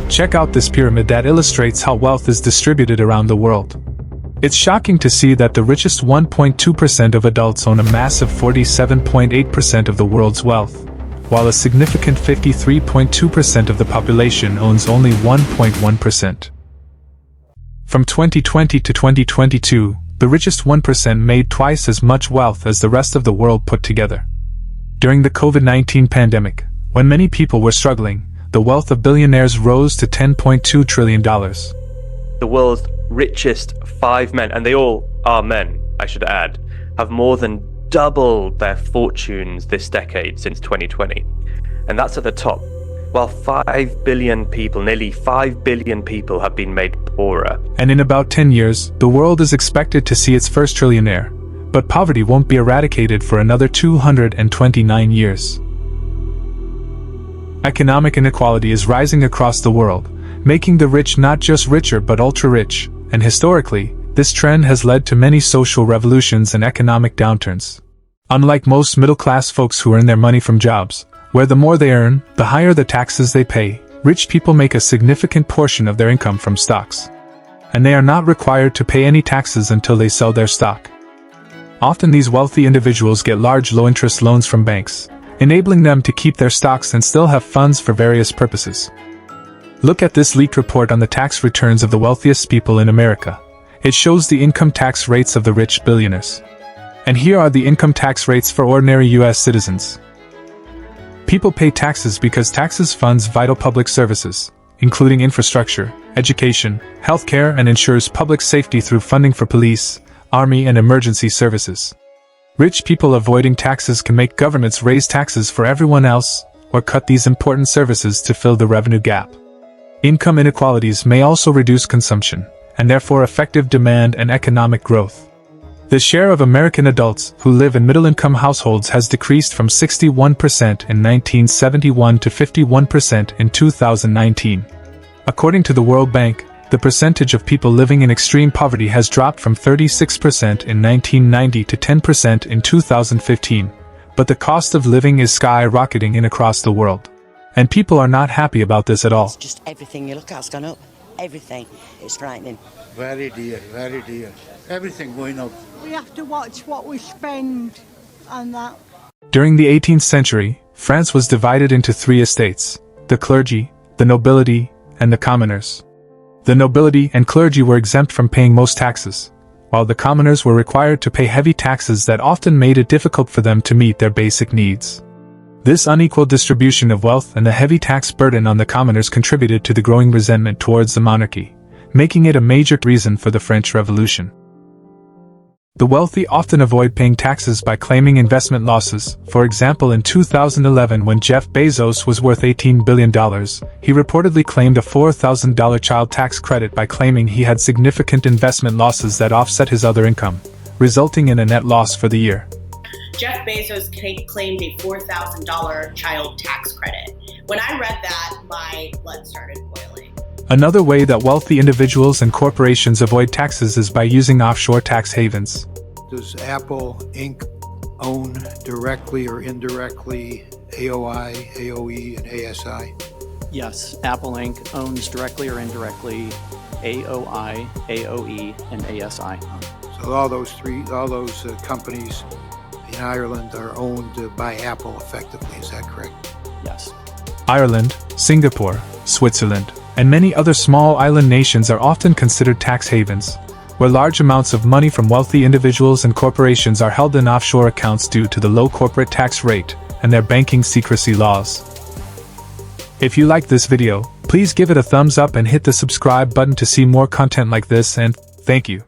Check out this pyramid that illustrates how wealth is distributed around the world. It's shocking to see that the richest 1.2% of adults own a massive 47.8% of the world's wealth, while a significant 53.2% of the population owns only 1.1%. From 2020 to 2022, the richest 1% made twice as much wealth as the rest of the world put together. During the COVID-19 pandemic, when many people were struggling, the wealth of billionaires rose to $10.2 trillion. The world's richest 5 men, and they all are men, I should add, have more than doubled their fortunes this decade since 2020. And that's at the top. While 5 billion people, nearly 5 billion people, have been made poorer. And in about 10 years, the world is expected to see its first trillionaire. But poverty won't be eradicated for another 229 years. Economic inequality is rising across the world, making the rich not just richer but ultra-rich, and historically, this trend has led to many social revolutions and economic downturns. Unlike most middle-class folks who earn their money from jobs, where the more they earn, the higher the taxes they pay, rich people make a significant portion of their income from stocks. And they are not required to pay any taxes until they sell their stock. Often these wealthy individuals get large low-interest loans from banks, enabling them to keep their stocks and still have funds for various purposes. Look at this leaked report on the tax returns of the wealthiest people in America. It shows the income tax rates of the rich billionaires. And here are the income tax rates for ordinary U.S. citizens. People pay taxes because taxes funds vital public services, including infrastructure, education, healthcare, and ensures public safety through funding for police, army, and emergency services. Rich people avoiding taxes can make governments raise taxes for everyone else, or cut these important services to fill the revenue gap. Income inequalities may also reduce consumption, and therefore effective demand and economic growth. The share of American adults who live in middle-income households has decreased from 61% in 1971 to 51% in 2019. According to the World Bank, the percentage of people living in extreme poverty has dropped from 36% in 1990 to 10% in 2015, but the cost of living is skyrocketing across the world. And people are not happy about this at all. It's just everything you look at has gone up. Everything. It's frightening. Very dear, very dear. Everything going up. We have to watch what we spend on that. During the 18th century, France was divided into 3 estates: the clergy, the nobility, and the commoners. The nobility and clergy were exempt from paying most taxes, while the commoners were required to pay heavy taxes that often made it difficult for them to meet their basic needs. This unequal distribution of wealth and the heavy tax burden on the commoners contributed to the growing resentment towards the monarchy, making it a major reason for the French Revolution. The wealthy often avoid paying taxes by claiming investment losses. For example, in 2011, when Jeff Bezos was worth $18 billion, he reportedly claimed a $4,000 child tax credit by claiming he had significant investment losses that offset his other income, resulting in a net loss for the year. Jeff Bezos claimed a $4,000 child tax credit. When I read that, my blood started boiling. Another way that wealthy individuals and corporations avoid taxes is by using offshore tax havens. Does Apple Inc. own directly or indirectly AOI, AOE, and ASI? Yes, Apple Inc. owns directly or indirectly AOI, AOE, and ASI. So all those companies in Ireland are owned by Apple effectively, is that correct? Yes. Ireland, Singapore, Switzerland, and many other small island nations are often considered tax havens, where large amounts of money from wealthy individuals and corporations are held in offshore accounts due to the low corporate tax rate and their banking secrecy laws. If you liked this video, please give it a thumbs up and hit the subscribe button to see more content like this, and thank you.